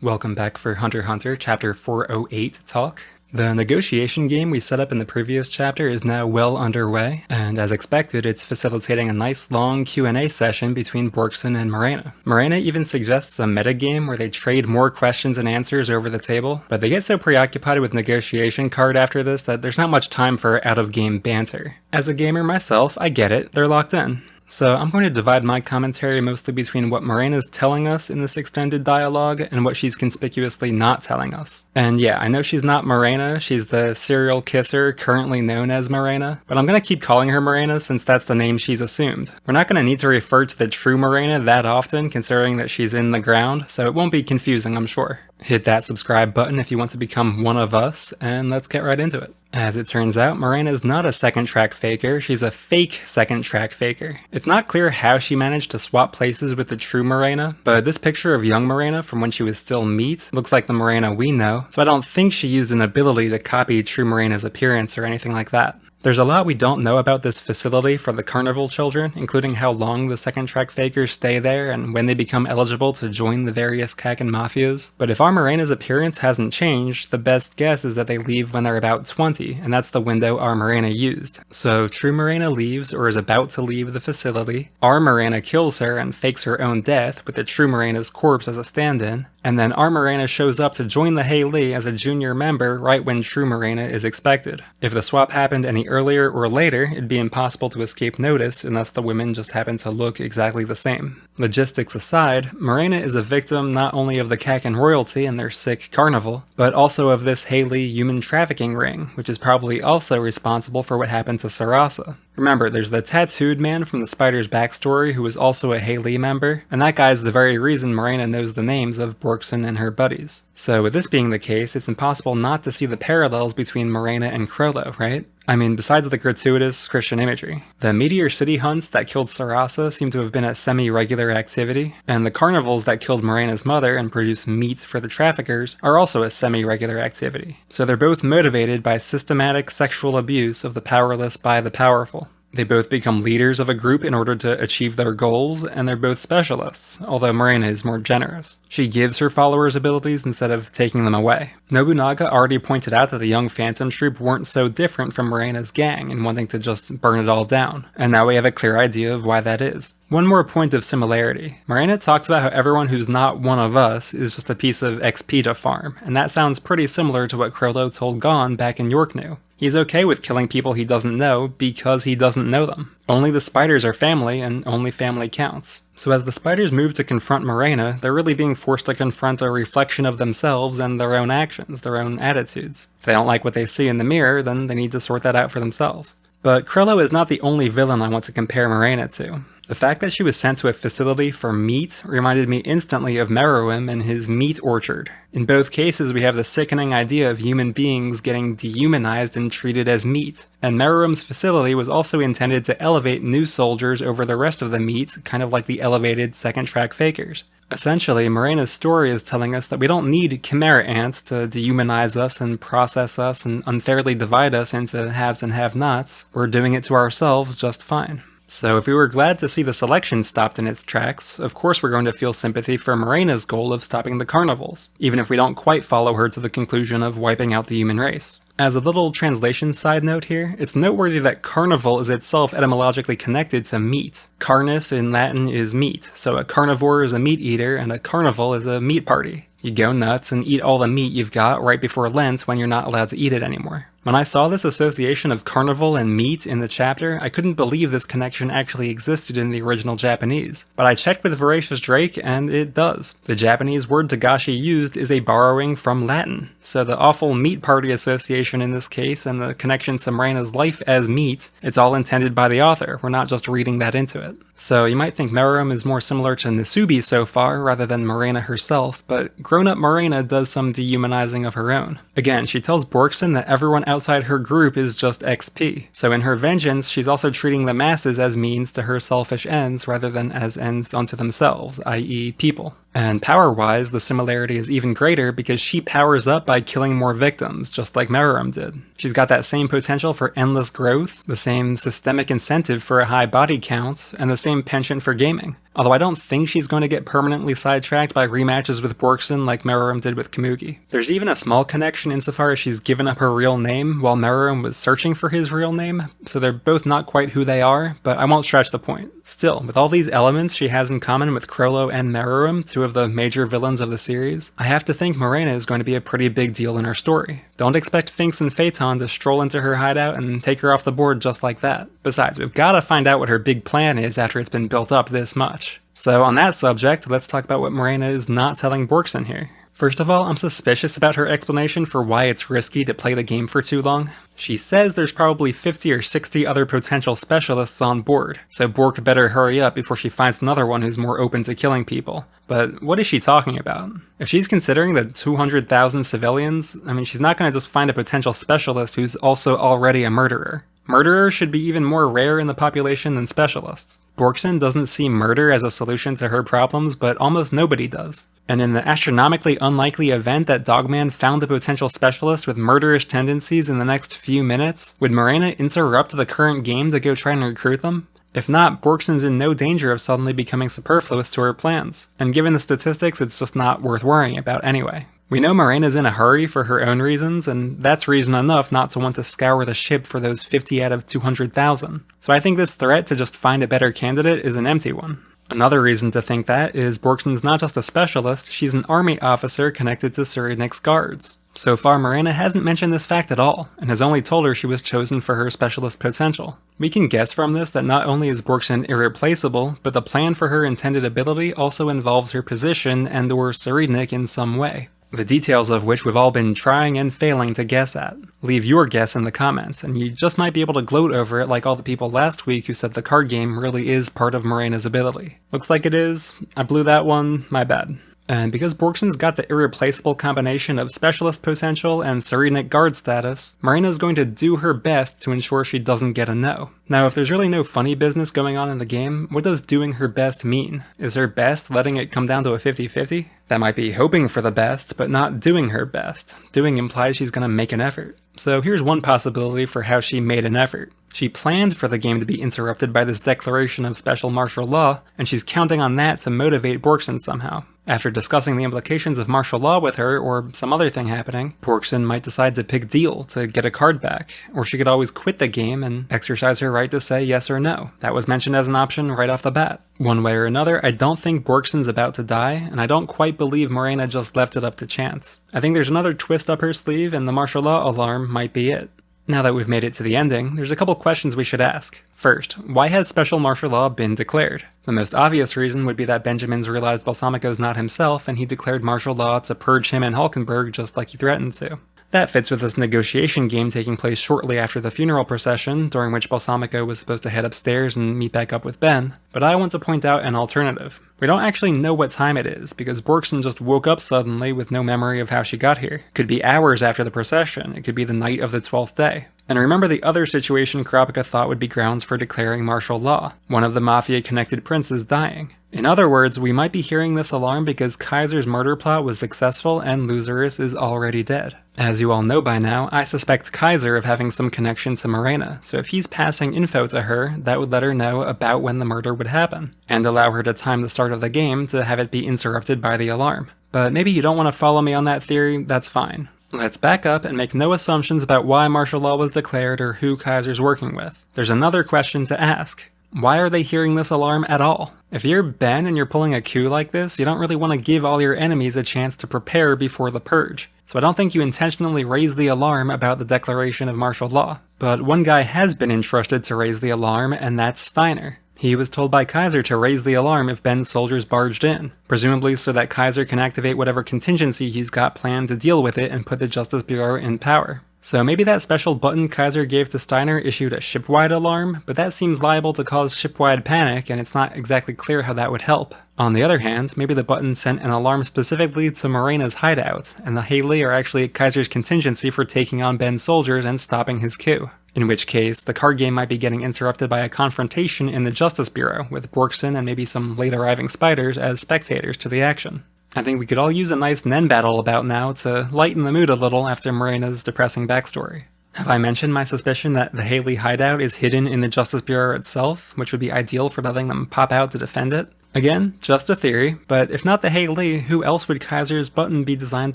Welcome back for Hunter x Hunter Chapter 408 talk. The negotiation game we set up in the previous chapter is now well underway, and as expected, it's facilitating a nice long Q&A session between Bjorkson and Morena. Morena even suggests a metagame where they trade more questions and answers over the table, but they get so preoccupied with negotiation card after this that there's not much time for out-of-game banter. As a gamer myself, I get it, they're locked in. So I'm going to divide my commentary mostly between what Morena's telling us in this extended dialogue and what she's conspicuously not telling us. And yeah, I know she's not Morena, she's the serial kisser currently known as Morena, but I'm going to keep calling her Morena since that's the name she's assumed. We're not going to need to refer to the true Morena that often considering that she's in the ground, so it won't be confusing, I'm sure. Hit that subscribe button if you want to become one of us, and let's get right into it. As it turns out, Morena's not a second track faker, she's a fake second track faker. It's not clear how she managed to swap places with the true Morena, but this picture of young Morena from when she was still meat looks like the Morena we know, so I don't think she used an ability to copy true Morena's appearance or anything like that. There's a lot we don't know about this facility for the carnival children, including how long the second track fakers stay there and when they become eligible to join the various Kaken mafias. But if our Morena's appearance hasn't changed, the best guess is that they leave when they're about 20, and that's the window our Morena used. So true Morena leaves or is about to leave the facility, our Morena kills her and fakes her own death with the true Morena's corpse as a stand-in, and then our Morena shows up to join the Haley as a junior member right when true Morena is expected. If the swap happened any earlier or later, it'd be impossible to escape notice unless the women just happen to look exactly the same. Logistics aside, Morena is a victim not only of the Kaken royalty and their sick carnival, but also of this Haley human trafficking ring, which is probably also responsible for what happened to Sarasa. Remember, there's the tattooed man from the Spider's backstory who was also a Haley member, and that guy's the very reason Morena knows the names of Bjorkson and her buddies. So with this being the case, it's impossible not to see the parallels between Morena and Krollo, right? I mean, besides the gratuitous Christian imagery. The Meteor City hunts that killed Sarasa seem to have been a semi-regular activity, and the carnivals that killed Morena's mother and produced meat for the traffickers are also a semi-regular activity. So they're both motivated by systematic sexual abuse of the powerless by the powerful. They both become leaders of a group in order to achieve their goals, and they're both specialists, although Morena is more generous. She gives her followers abilities instead of taking them away. Nobunaga already pointed out that the young Phantom Troop weren't so different from Morena's gang in wanting to just burn it all down, and now we have a clear idea of why that is. One more point of similarity. Morena talks about how everyone who's not one of us is just a piece of XP to farm, and that sounds pretty similar to what Krollo told Gon back in Yorknew. He's okay with killing people he doesn't know because he doesn't know them. Only the spiders are family, and only family counts. So as the spiders move to confront Morena, they're really being forced to confront a reflection of themselves and their own actions, their own attitudes. If they don't like what they see in the mirror, then they need to sort that out for themselves. But Krollo is not the only villain I want to compare Morena to. The fact that she was sent to a facility for meat reminded me instantly of Meruem and his meat orchard. In both cases, we have the sickening idea of human beings getting dehumanized and treated as meat. And Meruem's facility was also intended to elevate new soldiers over the rest of the meat, kind of like the elevated second track fakers. Essentially, Morena's story is telling us that we don't need chimera ants to dehumanize us and process us and unfairly divide us into haves and have-nots. We're doing it to ourselves just fine. So if we were glad to see the selection stopped in its tracks, of course we're going to feel sympathy for Morena's goal of stopping the carnivals, even if we don't quite follow her to the conclusion of wiping out the human race. As a little translation side note here, it's noteworthy that carnival is itself etymologically connected to meat. Carnis in Latin is meat, so a carnivore is a meat eater and a carnival is a meat party. You go nuts and eat all the meat you've got right before Lent when you're not allowed to eat it anymore. When I saw this association of carnival and meat in the chapter, I couldn't believe this connection actually existed in the original Japanese. But I checked with Voracious Drake, and it does. The Japanese word Togashi used is a borrowing from Latin. So the awful meat party association in this case, and the connection to Morena's life as meat, it's all intended by the author. We're not just reading that into it. So you might think Meruem is more similar to Nasubi so far, rather than Morena herself, but grown-up Morena does some dehumanizing of her own. Again, she tells Bjorkson that everyone outside her group is just XP. So in her vengeance, she's also treating the masses as means to her selfish ends rather than as ends unto themselves, i.e. people. And power-wise, the similarity is even greater because she powers up by killing more victims, just like Meruem did. She's got that same potential for endless growth, the same systemic incentive for a high body count, and the same penchant for gaming. Although I don't think she's going to get permanently sidetracked by rematches with Borkson like Meruem did with Kamugi. There's even a small connection insofar as she's given up her real name while Meruem was searching for his real name, so they're both not quite who they are, but I won't stretch the point. Still, with all these elements she has in common with Chrollo and Meruem, two of the major villains of the series, I have to think Morena is going to be a pretty big deal in her story. Don't expect Phinks and Feitan to stroll into her hideout and take her off the board just like that. Besides, we've gotta find out what her big plan is after it's been built up this much. So on that subject, let's talk about what Morena is not telling Borkson here. First of all, I'm suspicious about her explanation for why it's risky to play the game for too long. She says there's probably 50 or 60 other potential specialists on board, so Bork better hurry up before she finds another one who's more open to killing people. But what is she talking about? If she's considering the 200,000 civilians, I mean, she's not going to just find a potential specialist who's also already a murderer. Murderers should be even more rare in the population than specialists. Borkson doesn't see murder as a solution to her problems, but almost nobody does. And in the astronomically unlikely event that Dogman found a potential specialist with murderous tendencies in the next few minutes, would Morena interrupt the current game to go try and recruit them? If not, Borkson's in no danger of suddenly becoming superfluous to her plans, and given the statistics, it's just not worth worrying about anyway. We know Morena's in a hurry for her own reasons, and that's reason enough not to want to scour the ship for those 50 out of 200,000. So I think this threat to just find a better candidate is an empty one. Another reason to think that is Borkson's not just a specialist, she's an army officer connected to Cyrenix's guards. So far, Morena hasn't mentioned this fact at all, and has only told her she was chosen for her specialist potential. We can guess from this that not only is Borkson irreplaceable, but the plan for her intended ability also involves her position and/or Cyrenix in some way. The details of which we've all been trying and failing to guess at. Leave your guess in the comments, and you just might be able to gloat over it like all the people last week who said the card game really is part of Morena's ability. Looks like it is. I blew that one, my bad. And because Borkson's got the irreplaceable combination of specialist potential and Cyrenix guard status, Morena's going to do her best to ensure she doesn't get a no. Now, if there's really no funny business going on in the game, what does doing her best mean? Is her best letting it come down to a 50-50? That might be hoping for the best, but not doing her best. Doing implies she's gonna make an effort. So here's one possibility for how she made an effort. She planned for the game to be interrupted by this declaration of special martial law, and she's counting on that to motivate Borkson somehow. After discussing the implications of martial law with her, or some other thing happening, Borkson might decide to pick deal to get a card back, or she could always quit the game and exercise her right to say yes or no. That was mentioned as an option right off the bat. One way or another, I don't think Borkson's about to die, and I don't quite believe Morena just left it up to chance. I think there's another twist up her sleeve, and the martial law alarm might be it. Now that we've made it to the ending, there's a couple questions we should ask. First, why has special martial law been declared? The most obvious reason would be that Benjamin's realized Balsamico's not himself, and he declared martial law to purge him and Hulkenberg just like he threatened to. That fits with this negotiation game taking place shortly after the funeral procession, during which Balsamico was supposed to head upstairs and meet back up with Ben, but I want to point out an alternative. We don't actually know what time it is, because Borkson just woke up suddenly with no memory of how she got here. It could be hours after the procession, it could be the night of the 12th day. And remember the other situation Kurapika thought would be grounds for declaring martial law, one of the mafia-connected princes dying. In other words, we might be hearing this alarm because Kaiser's murder plot was successful and Lazarus is already dead. As you all know by now, I suspect Kaiser of having some connection to Morena, so if he's passing info to her, that would let her know about when the murder would happen, and allow her to time the start of the game to have it be interrupted by the alarm. But maybe you don't want to follow me on that theory, that's fine. Let's back up and make no assumptions about why martial law was declared or who Kaiser's working with. There's another question to ask. Why are they hearing this alarm at all? If you're Ben and you're pulling a coup like this, you don't really want to give all your enemies a chance to prepare before the purge. So I don't think you intentionally raise the alarm about the declaration of martial law. But one guy has been entrusted to raise the alarm, and that's Steiner. He was told by Kaiser to raise the alarm if Ben's soldiers barged in, presumably so that Kaiser can activate whatever contingency he's got planned to deal with it and put the Justice Bureau in power. So maybe that special button Kaiser gave to Steiner issued a shipwide alarm, but that seems liable to cause shipwide panic, and it's not exactly clear how that would help. On the other hand, maybe the button sent an alarm specifically to Morena's hideout, and the Haley are actually Kaiser's contingency for taking on Ben's soldiers and stopping his coup. in which case the card game might be getting interrupted by a confrontation in the Justice Bureau, with Borkson and maybe some late arriving spiders as spectators to the action. I think we could all use a nice Nen battle about now to lighten the mood a little after Morena's depressing backstory. Have I mentioned my suspicion that the Haley hideout is hidden in the Justice Bureau itself, which would be ideal for letting them pop out to defend it? Again, just a theory, but if not the Haley, who else would Kaiser's button be designed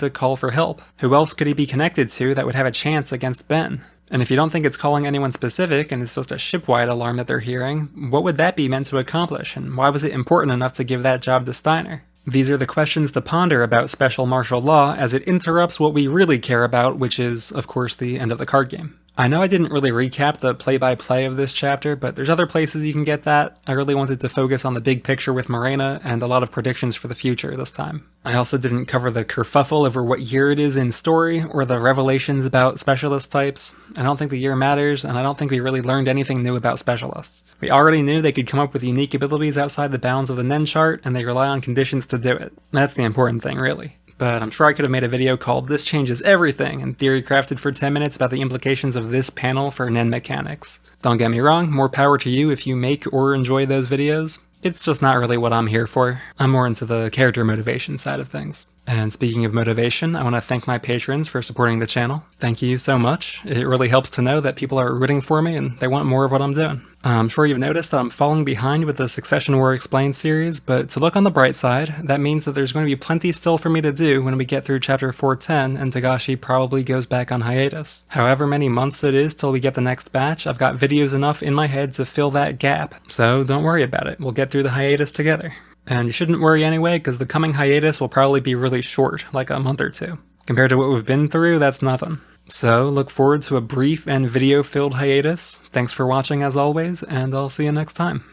to call for help? Who else could he be connected to that would have a chance against Ben? And if you don't think it's calling anyone specific and it's just a shipwide alarm that they're hearing, what would that be meant to accomplish, and why was it important enough to give that job to Steiner? These are the questions to ponder about special martial law as it interrupts what we really care about, which is, of course, the end of the card game. I know I didn't really recap the play-by-play of this chapter, but there's other places you can get that. I really wanted to focus on the big picture with Morena and a lot of predictions for the future this time. I also didn't cover the kerfuffle over what year it is in story, or the revelations about specialist types. I don't think the year matters, and I don't think we really learned anything new about specialists. We already knew they could come up with unique abilities outside the bounds of the Nen chart, and they rely on conditions to do it. That's the important thing, really. But I'm sure I could have made a video called "This Changes Everything" and theory crafted for 10 minutes about the implications of this panel for Nen mechanics. Don't get me wrong, more power to you if you make or enjoy those videos. It's just not really what I'm here for. I'm more into the character motivation side of things. And speaking of motivation, I want to thank my patrons for supporting the channel. Thank you so much. It really helps to know that people are rooting for me and they want more of what I'm doing. I'm sure you've noticed that I'm falling behind with the Succession War Explained series, but to look on the bright side, that means that there's going to be plenty still for me to do when we get through chapter 410 and Togashi probably goes back on hiatus. However many months it is till we get the next batch, I've got videos enough in my head to fill that gap. So don't worry about it, we'll get through the hiatus together. And you shouldn't worry anyway, because the coming hiatus will probably be really short, like a month or two. Compared to what we've been through, that's nothing. So, look forward to a brief and video-filled hiatus. Thanks for watching as always, and I'll see you next time.